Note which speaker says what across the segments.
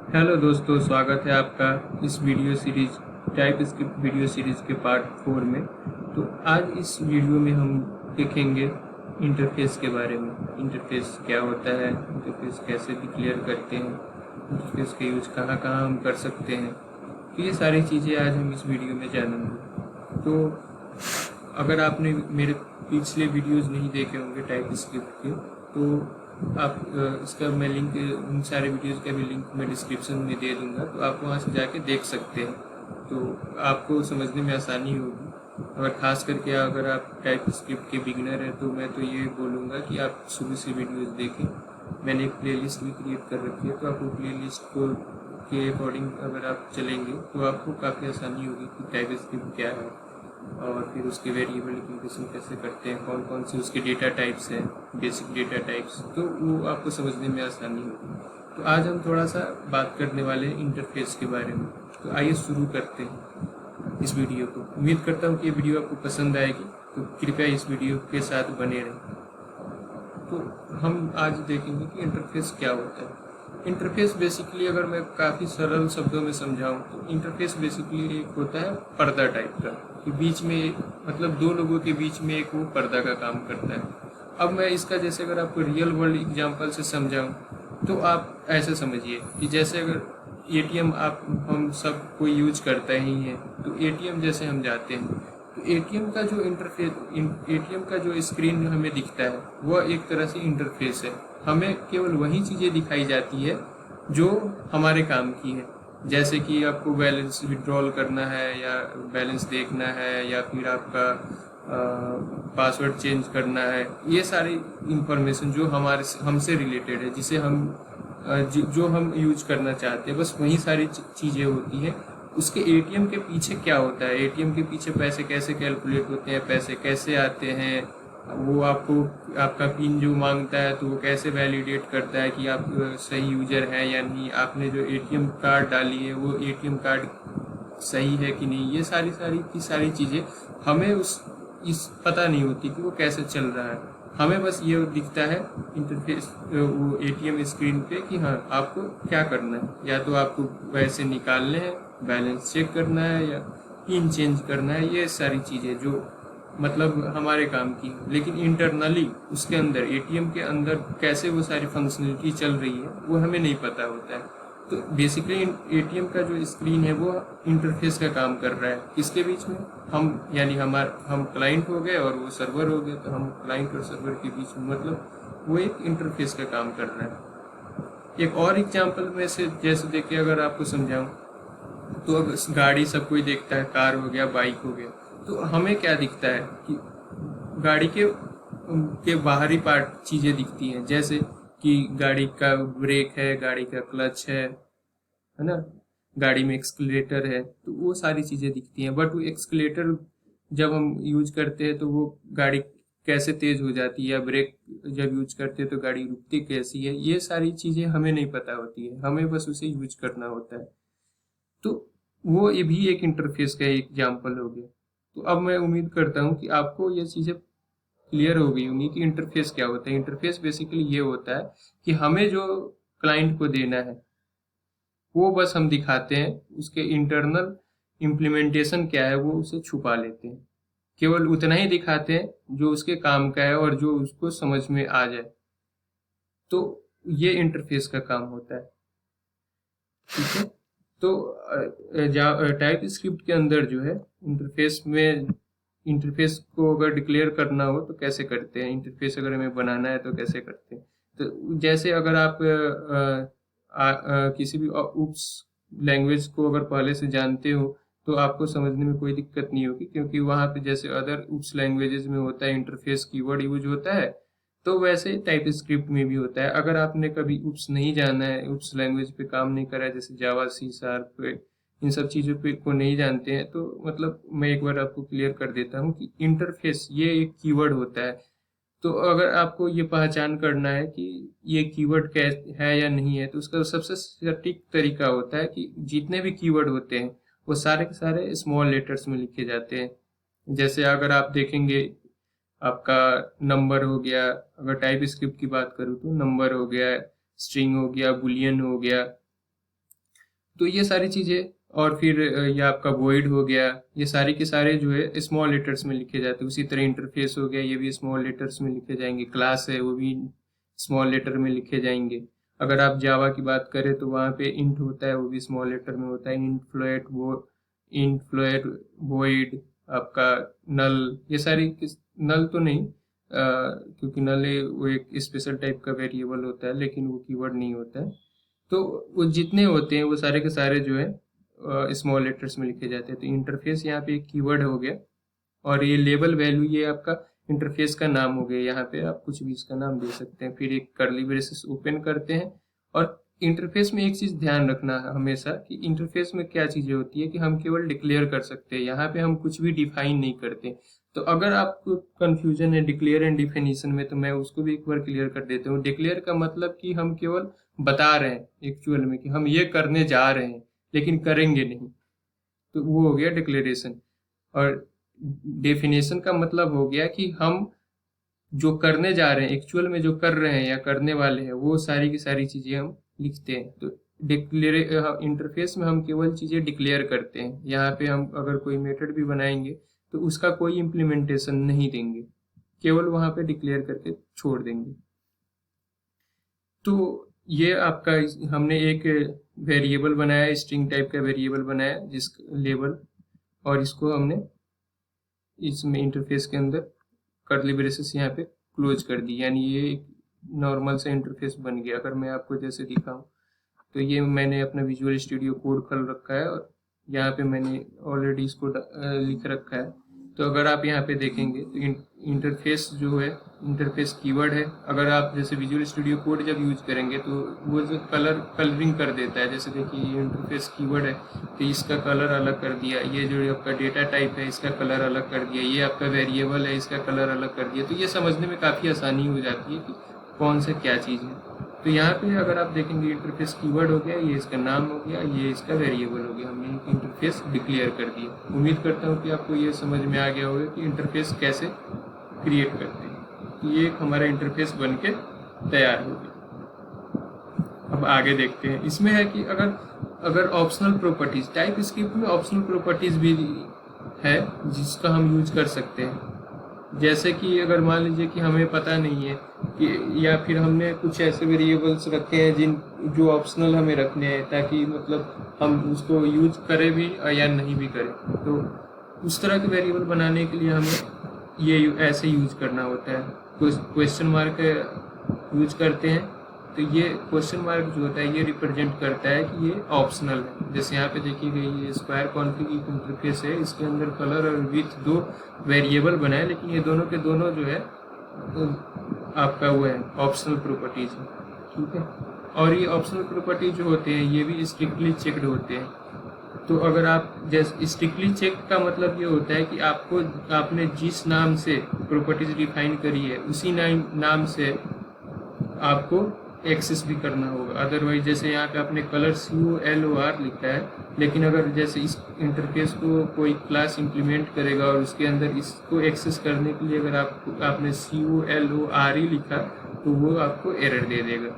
Speaker 1: Hello दोस्तों, स्वागत है आपका इस video series type script video series के पार्ट 4 में। तो आज इस वीडियो में हम देखेंगे इंटरफेस के बारे में। इंटरफेस क्या होता है, इंटरफेस कैसे डिक्लेयर करते हैं, इंटरफेस का यूज कहाँ कहाँ हम कर सकते हैं। तो ये सारी चीज़ें आज हम इस वीडियो में जानेंगे। तो अगर आपने मेरे पिछले वीडियोस नहीं देखे होंगे टाइप स्क्रिप्ट के, तो आप इसका मैं लिंक, उन सारे वीडियोस का भी लिंक मैं डिस्क्रिप्शन में दे दूंगा, तो आप वहां से जाके देख सकते हैं। तो आपको समझने में आसानी होगी। अगर खास करके अगर आप टाइप स्क्रिप्ट के बिगिनर हैं तो मैं तो ये बोलूँगा कि आप शुरू से वीडियोस देखें। मैंने एक प्लेलिस्ट भी क्रिएट कर रखी है, तो आप वो प्लेलिस्ट को के अकॉर्डिंग अगर आप चलेंगे तो आपको काफ़ी आसानी होगी कि टाइप स्क्रिप्ट क्या है और फिर उसके वेरिएबल इंप्लीमेंटेशन कैसे करते हैं, कौन कौन से उसके डेटा टाइप्स हैं, बेसिक डेटा टाइप्स, तो वो आपको समझने में आसानी होगी। तो आज हम थोड़ा सा बात करने वाले हैं इंटरफेस के बारे में। तो आइए शुरू करते हैं इस वीडियो को। उम्मीद करता हूँ कि ये वीडियो आपको पसंद आएगी, तो कृपया इस वीडियो के साथ बने रहें। तो हम आज देखेंगे कि इंटरफेस क्या होता है। इंटरफेस बेसिकली, अगर मैं काफ़ी सरल शब्दों में समझाऊं, तो इंटरफेस बेसिकली एक होता है पर्दा टाइप का, कि बीच में मतलब दो लोगों के बीच में एक वो पर्दा का काम करता है। अब मैं इसका जैसे अगर आपको रियल वर्ल्ड एग्जांपल से समझाऊं, तो आप ऐसे समझिए कि जैसे अगर एटीएम आप हम सब कोई यूज करता ही है, तो एटीएम जैसे हम जाते हैं, तो एटीएम का जो इंटरफेस, एटीएम का जो स्क्रीन हमें दिखता है वह एक तरह से इंटरफेस है। हमें केवल वही चीज़ें दिखाई जाती है जो हमारे काम की है। जैसे कि आपको बैलेंस विड्रॉल करना है या बैलेंस देखना है या फिर आपका पासवर्ड चेंज करना है, ये सारी इंफॉर्मेशन जो हमारे हमसे रिलेटेड है, जिसे हम जो हम यूज करना चाहते हैं, बस वही सारी चीज़ें होती हैं। उसके एटीएम के पीछे क्या होता है, एटीएम के पीछे पैसे कैसे कैलकुलेट होते हैं, पैसे कैसे आते हैं, वो आपको आपका पिन जो मांगता है तो वो कैसे वैलिडेट करता है कि आप सही यूजर हैं या नहीं, आपने जो एटीएम कार्ड डाली है वो एटीएम कार्ड सही है कि नहीं, ये सारी चीज़ें हमें उस इस पता नहीं होती कि वो कैसे चल रहा है। हमें बस ये दिखता है इंटरफेस, वो एटीएम स्क्रीन पे, कि हाँ आपको क्या करना है, या तो आपको पैसे निकालने हैं, बैलेंस चेक करना है, या पिन चेंज करना है। ये सारी चीज़ें जो मतलब हमारे काम की, लेकिन इंटरनली उसके अंदर एटीएम के अंदर कैसे वो सारी फंक्शनलिटी चल रही है वो हमें नहीं पता होता है। तो बेसिकली एटीएम का जो स्क्रीन है वो इंटरफेस का काम कर रहा है किसके बीच में, हम यानी हम क्लाइंट हो गए और वो सर्वर हो गए, तो हम क्लाइंट और सर्वर के बीच में, मतलब वो एक इंटरफेस का काम कर रहा है। एक और एग्जांपल में से जैसे देखिए, अगर आपको समझाऊं, तो अब गाड़ी सब कोई देखता है, कार हो गया, बाइक हो गया, तो हमें क्या दिखता है कि गाड़ी के बाहरी पार्ट चीज़ें दिखती हैं, जैसे कि गाड़ी का ब्रेक है, गाड़ी का क्लच है ना, गाड़ी में एक्सकलेटर है, तो वो सारी चीज़ें दिखती हैं। बट वो एक्सकलेटर जब हम यूज करते हैं तो वो गाड़ी कैसे तेज हो जाती है, या ब्रेक जब यूज करते हैं तो गाड़ी रुकती कैसी है, ये सारी चीज़ें हमें नहीं पता होती है, हमें बस उसे यूज करना होता है। तो वो ये भी एक इंटरफेस का एग्जाम्पल हो गया। तो अब मैं उम्मीद करता हूँ कि आपको ये चीज़ें क्लियर हो गई होंगी कि इंटरफेस क्या होता है। इंटरफेस बेसिकली ये होता है कि हमें जो क्लाइंट को देना है वो बस हम दिखाते हैं, उसके इंटरनल इम्प्लीमेंटेशन क्या है वो उसे छुपा लेते हैं। केवल उतना ही दिखाते हैं जो उसके काम का है और जो उसको समझ में आ जाए। तो ये इंटरफेस का काम होता है। ठीक है। तो टाइप स्क्रिप्ट के अंदर जो है इंटरफेस में, इंटरफेस को अगर डिक्लेयर करना हो तो कैसे करते हैं, इंटरफेस अगर हमें बनाना है तो कैसे करते हैं। तो जैसे अगर आप किसी भी उप्स लैंग्वेज को अगर पहले से जानते हो तो आपको समझने में कोई दिक्कत नहीं होगी, क्योंकि वहाँ पे जैसे अदर उप्स लैंग्वेजेस में होता है इंटरफेस कीवर्ड यूज होता है, तो वैसे टाइप स्क्रिप्ट में भी होता है। अगर आपने कभी उप्स नहीं जाना है, उप्स लैंग्वेज पे काम नहीं करा है, जैसे जावा, सी शार्प, इन सब चीज़ों पे को नहीं जानते हैं, तो मतलब मैं एक बार आपको क्लियर कर देता हूँ कि इंटरफेस ये एक कीवर्ड होता है। तो अगर आपको ये पहचान करना है कि ये कीवर्ड क्या है या नहीं है, तो उसका सबसे सटीक तरीका होता है कि जितने भी कीवर्ड होते हैं वो सारे के सारे स्मॉल लेटर्स में लिखे जाते हैं। जैसे अगर आप देखेंगे, आपका नंबर हो गया, अगर टाइप स्क्रिप्ट की बात करूँ तो नंबर हो गया, स्ट्रिंग हो गया, बुलियन हो गया, तो ये सारी चीजें, और फिर ये आपका void हो गया, ये सारे के सारे जो है स्मॉल लेटर्स में लिखे जाते हैं। उसी तरह इंटरफेस हो गया, ये भी स्मॉल लेटर्स में लिखे जाएंगे। क्लास है, वो भी स्मॉल लेटर में लिखे जाएंगे। अगर आप जावा की बात करें तो वहाँ पे इंट होता है, वो भी स्मॉल लेटर में होता है। इंट फ्लोट वॉइड, आपका नल, ये सारी नल तो नहीं, क्योंकि नल वो एक स्पेशल टाइप का वेरिएबल होता है, लेकिन वो कीवर्ड नहीं होता है। तो वो जितने होते हैं वो सारे के सारे जो है स्मॉल लेटर्स में लिखे जाते हैं। तो इंटरफेस यहाँ पे एक कीवर्ड हो गया, और ये लेबल वैल्यू ये आपका इंटरफेस का नाम हो गया। यहाँ पे आप कुछ भी इसका नाम दे सकते हैं। फिर एक कर्ली ब्रेसेस ओपन करते हैं। और इंटरफेस में एक चीज ध्यान रखना है हमेशा कि इंटरफेस में क्या चीजें होती है कि हम केवल डिक्लेयर कर सकते हैं, यहाँ पे हम कुछ भी डिफाइन नहीं करते। तो अगर आपको कंफ्यूजन है डिक्लेयर एंड डिफिनेशन में, तो मैं उसको भी एक बार क्लियर कर देता हूँ। डिक्लेयर का मतलब कि हम केवल बता रहे हैं एक्चुअल में कि हम ये करने जा रहे हैं, लेकिन करेंगे नहीं, तो वो हो गया डिक्लेरेशन। और डेफिनेशन का मतलब हो गया कि हम जो करने जा रहे हैं, एक्चुअल में जो कर रहे हैं या करने वाले हैं, वो सारी की सारी चीजें हम लिखते हैं। तो डिक्लेयर इंटरफेस में हम केवल चीजें डिक्लेयर करते हैं। यहाँ पे हम अगर कोई मेथड भी बनाएंगे तो उसका कोई इम्प्लीमेंटेशन नहीं देंगे, केवल वहां पे डिक्लेयर करके छोड़ देंगे। तो ये आपका हमने एक वेरिएबल बनाया, स्ट्रिंग टाइप का वेरिएबल बनाया जिस लेबल, और इसको हमने इसमें इंटरफेस के अंदर कर्ली ब्रेसेस यहाँ पे क्लोज कर दी, यानी ये एक नॉर्मल सा इंटरफेस बन गया। अगर मैं आपको जैसे दिखाऊं तो ये मैंने अपना विजुअल स्टूडियो कोड खोल रखा है, और यहाँ पे मैंने ऑलरेडी इसको लिख रखा है। तो अगर आप यहाँ पे देखेंगे तो इंटरफेस जो है, इंटरफेस कीवर्ड है। अगर आप जैसे विजुअल स्टूडियो कोड जब यूज करेंगे तो वो जो कलरिंग कर देता है, जैसे देखिए ये इंटरफेस कीवर्ड है तो इसका कलर अलग कर दिया, ये जो आपका डेटा टाइप है इसका कलर अलग कर दिया, ये आपका वेरिएबल है इसका कलर अलग कर दिया। तो ये समझने में काफ़ी आसानी हो जाती है कि कौन सा क्या चीज़ है। तो यहाँ पे अगर आप देखेंगे इंटरफेस कीवर्ड हो गया, ये इसका नाम हो गया, ये इसका वेरिएबल हो गया, हमने इंटरफेस डिक्लेयर कर दिया। उम्मीद करता हूँ कि आपको ये समझ में आ गया होगा कि इंटरफेस कैसे क्रिएट करते हैं। तो ये हमारा इंटरफेस बन के तैयार हो गया। अब आगे देखते हैं। इसमें है कि अगर ऑप्शनल प्रॉपर्टीज, टाइप स्क्रिप्ट में ऑप्शनल प्रॉपर्टीज भी है जिसका हम यूज कर सकते हैं। जैसे कि अगर मान लीजिए कि हमें पता नहीं है कि, या फिर हमने कुछ ऐसे वेरिएबल्स रखे हैं जो ऑप्शनल हमें रखने हैं, ताकि मतलब हम उसको यूज करें भी या नहीं भी करें, तो उस तरह के वेरिएबल बनाने के लिए हमें ये ऐसे यूज करना होता है। क्वेश्चन मार्क यूज करते हैं, तो ये क्वेश्चन मार्क जो होता है ये रिप्रेजेंट करता है कि ये ऑप्शनल है। जैसे यहाँ पे देखिए गई ये स्क्वायर कॉन्फिग इंटरफेस है, इसके अंदर कलर और विड्थ दो वेरिएबल बनाए, लेकिन ये दोनों के दोनों जो है आपका वो है ऑप्शनल प्रॉपर्टीज है, ठीक है। और ये ऑप्शनल प्रॉपर्टी जो होते हैं ये भी स्ट्रिक्टली चेक्ड होते हैं। तो अगर आप जैसे स्ट्रिक्टली चेक का मतलब ये होता है कि आपने जिस नाम से प्रॉपर्टीज डिफाइन करी है उसी नाम से आपको एक्सेस भी करना होगा। अदरवाइज जैसे यहाँ पे आपने कलर COLOR लिखा है, लेकिन अगर जैसे इस इंटरफेस को कोई क्लास इंप्लीमेंट करेगा और उसके अंदर इसको एक्सेस करने के लिए अगर आपने COLORE लिखा तो वो आपको एरर दे देगा।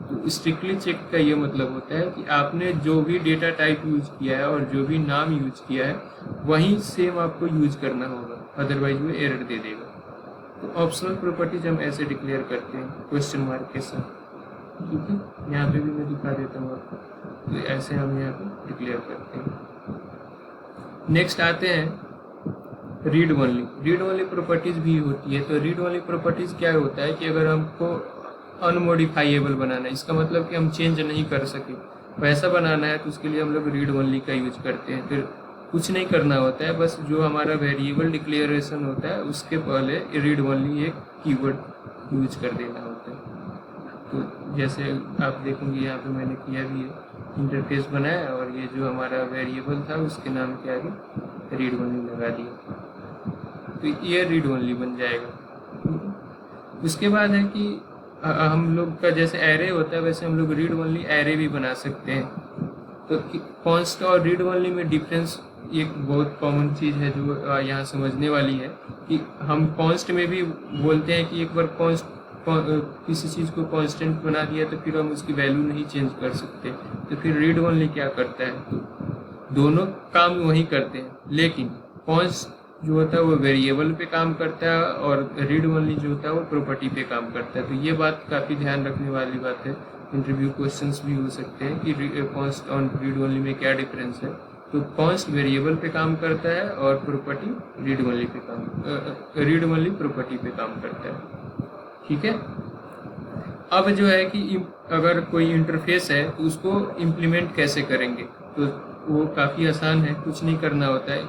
Speaker 1: तो स्ट्रिक्टली चेक का ये मतलब होता है कि आपने जो भी डेटा टाइप यूज किया है और जो भी नाम यूज किया है वही सेम आपको यूज करना होगा, अदरवाइज वो एरर दे देगा। तो ऑप्शनल प्रॉपर्टीज हम ऐसे डिक्लेयर करते हैं क्वेश्चन मार्क के साथ, ठीक है। यहाँ पे भी मैं दिखा देता हूँ आपको। तो ऐसे हम यहाँ पे डिक्लेयर करते हैं। नेक्स्ट आते हैं रीड ओनली प्रॉपर्टीज भी होती है। तो रीड ओनली प्रॉपर्टीज क्या होता है कि अगर हमको अनमोडिफाइएबल बनाना है, इसका मतलब कि हम चेंज नहीं कर सके, वैसा बनाना है, तो उसके लिए हम लोग रीड ओनली का यूज करते हैं। फिर कुछ नहीं करना होता है, बस जो हमारा वेरिएबल डिक्लेरेशन होता है उसके पहले रीड ओनली एक कीवर्ड यूज कर देना होता है। तो जैसे आप देखेंगे यहाँ पे मैंने किया भी है, इंटरफेस बनाया और ये जो हमारा वेरिएबल था उसके नाम के आगे रीड ओनली लगा दिया, तो ये रीड ओनली बन जाएगा। उसके बाद है कि हम लोग का जैसे एरे होता है वैसे हम लोग रीड ओनली एरे भी बना सकते हैं। तो कॉन्स्ट और रीड ओनली में डिफरेंस एक बहुत कॉमन चीज़ है जो यहाँ समझने वाली है कि हम कॉन्स्ट में भी बोलते हैं कि एक बार कॉन्स्ट किसी चीज़ को कांस्टेंट बना दिया तो फिर हम उसकी वैल्यू नहीं चेंज कर सकते। तो फिर रीड ओनली क्या करता है, तो दोनों काम वही करते हैं, लेकिन कॉन्स्ट जो होता है वो वेरिएबल पे काम करता है और रीड ओनली जो होता है वो प्रॉपर्टी पे काम करता है। तो ये बात काफ़ी ध्यान रखने वाली बात है। इंटरव्यू क्वेश्चंस भी हो सकते हैं कि कॉन्स्ट और रीड ओनली में क्या डिफरेंस है। तो कॉन्स्ट वेरिएबल पे काम करता है और प्रॉपर्टी रीड ओनली प्रॉपर्टी पे काम करता है। ठीक है। अब जो है कि अगर कोई इंटरफेस है तो उसको इम्प्लीमेंट कैसे करेंगे, तो वो काफ़ी आसान है, कुछ नहीं करना होता है,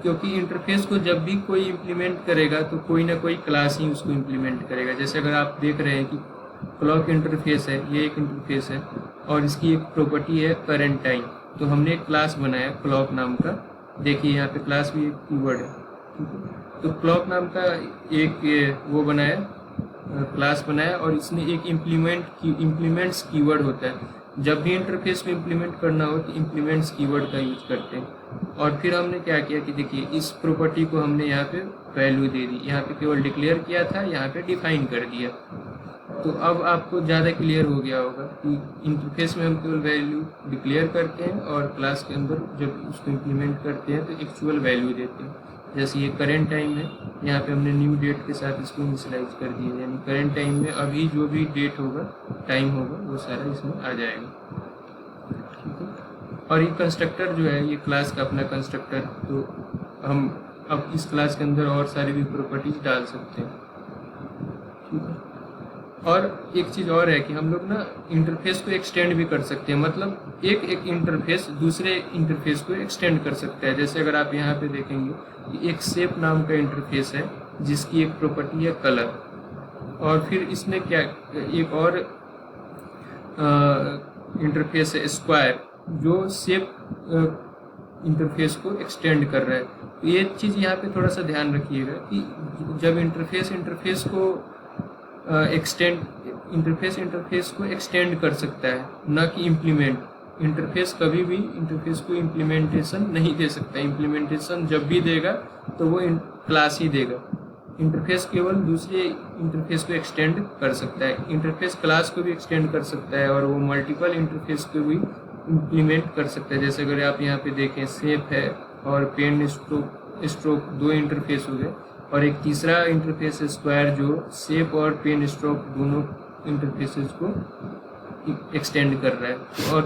Speaker 1: क्योंकि इंटरफेस को जब भी कोई इम्प्लीमेंट करेगा तो कोई ना कोई क्लास ही उसको इम्प्लीमेंट करेगा। जैसे अगर आप देख रहे हैं कि क्लॉक इंटरफेस है, ये एक इंटरफेस है और इसकी एक प्रॉपर्टी है करंट टाइम, तो हमने एक क्लास बनाया क्लॉक नाम का। देखिए यहाँ पे क्लास भी एक कीवर्ड है, ठीक है। तो क्लॉक नाम का एक वो बनाया, क्लास बनाया और इसमें एक इम्प्लीमेंट्स कीवर्ड होता है। जब भी इंटरफेस को इम्प्लीमेंट करना हो तो इम्प्लीमेंट्स कीवर्ड का यूज करते हैं। और फिर हमने क्या किया कि देखिए इस प्रॉपर्टी को हमने यहाँ पे वैल्यू दे दी, यहाँ पे केवल डिक्लेयर किया था, यहाँ पे डिफाइन कर दिया। तो अब आपको ज़्यादा क्लियर हो गया होगा कि इंटरफेस में हम केवल वैल्यू डिक्लेयर करते हैं और क्लास के अंदर जब उसको इम्प्लीमेंट करते हैं तो एक्चुअल वैल्यू देते हैं। जैसे ये करंट टाइम है, यहाँ पे हमने न्यू डेट के साथ इसको इनिशियलाइज कर दिया, यानी करंट टाइम में अभी जो भी डेट होगा, टाइम होगा, वो सारा इसमें आ जाएगा। ठीक है। और ये कंस्ट्रक्टर जो है, ये क्लास का अपना कंस्ट्रक्टर, तो हम अब इस क्लास के अंदर और सारी भी प्रॉपर्टीज डाल सकते हैं। ठीक है। और एक चीज़ और है कि हम लोग ना इंटरफेस को एक्सटेंड भी कर सकते हैं, मतलब एक इंटरफेस दूसरे इंटरफेस को एक्सटेंड कर सकता है। जैसे अगर आप यहाँ पे देखेंगे कि एक शेप नाम का इंटरफेस है जिसकी एक प्रॉपर्टी है कलर, और फिर इसमें क्या एक और इंटरफेस है स्क्वायर जो शेप इंटरफेस को एक्सटेंड कर रहा है। तो ये चीज़ यहाँ पे थोड़ा सा ध्यान रखिएगा कि जब इंटरफेस को इंटरफेस को एक्सटेंड कर सकता है, न कि इम्प्लीमेंट। इंटरफेस कभी भी इंटरफेस को इम्प्लीमेंटेशन नहीं दे सकता। इम्प्लीमेंटेशन जब भी देगा तो वो क्लास ही देगा। इंटरफेस केवल दूसरे इंटरफेस को एक्सटेंड कर सकता है। इंटरफेस क्लास को भी एक्सटेंड कर सकता है और वो मल्टीपल इंटरफेस को भी इम्प्लीमेंट कर सकता है। जैसे अगर आप यहाँ पे देखें, शेप है और पेन स्ट्रोक दो इंटरफेस हो गए, और एक तीसरा इंटरफेस स्क्वायर जो शेप और पेन स्ट्रोक दोनों इंटरफेसेस को एक्सटेंड कर रहा है। और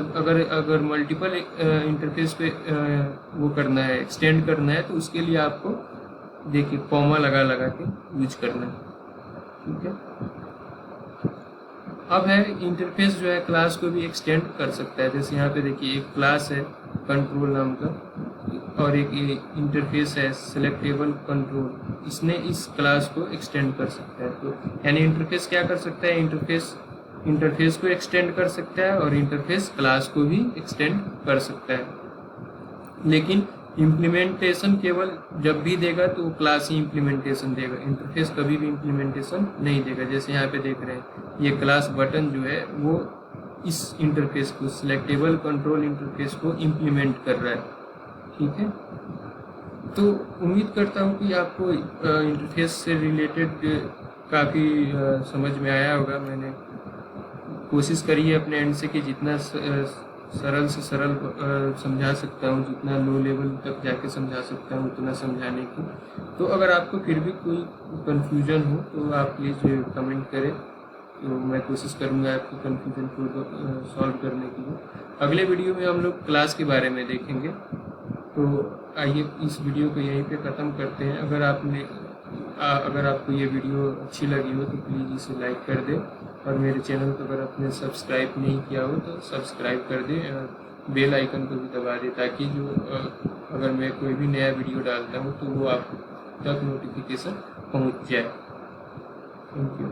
Speaker 1: अगर मल्टीपल इंटरफेस पे वो करना है, एक्सटेंड करना है, तो उसके लिए आपको देखिए कॉमा लगा के यूज करना है। ठीक है। अब है इंटरफेस जो है क्लास को भी एक्सटेंड कर सकता है। जैसे यहाँ पे देखिए एक क्लास है कंट्रोल नाम का और एक इंटरफेस है सिलेक्टेबल कंट्रोल, इसने इस क्लास को एक्सटेंड कर सकता है। तो यानी इंटरफेस क्या कर सकता है, इंटरफेस को एक्सटेंड कर सकता है और इंटरफेस क्लास को भी एक्सटेंड कर सकता है। लेकिन इम्प्लीमेंटेशन केवल जब भी देगा तो क्लास ही इम्प्लीमेंटेशन देगा, इंटरफेस कभी भी इम्प्लीमेंटेशन नहीं देगा। जैसे यहाँ पे देख रहे हैं ये क्लास बटन जो है वो इस इंटरफेस को, सिलेक्टेबल कंट्रोल इंटरफेस को इम्प्लीमेंट कर रहा है। ठीक है। तो उम्मीद करता हूँ कि आपको इंटरफेस से रिलेटेड काफ़ी समझ में आया होगा। मैंने कोशिश करी है अपने एंड से कि जितना सरल से सरल समझा सकता हूँ, जितना लो लेवल तक जाके समझा सकता हूँ उतना समझाने की। तो अगर आपको फिर भी कोई कन्फ्यूजन हो तो आप प्लीज़ कमेंट करें, तो मैं कोशिश करूँगा आपकी कन्फ्यूजन को सॉल्व करने की। अगले वीडियो में हम लोग क्लास के बारे में देखेंगे। तो आइए इस वीडियो को यहीं पे ख़त्म करते हैं। अगर आपको ये वीडियो अच्छी लगी हो तो प्लीज़ इसे लाइक कर दें, और मेरे चैनल को अगर आपने सब्सक्राइब नहीं किया हो तो सब्सक्राइब कर दें और बेल आइकन को भी दबा दें, ताकि जो अगर मैं कोई भी नया वीडियो डालता हूँ तो वो आप तक नोटिफिकेशन पहुँच जाए। Thank you.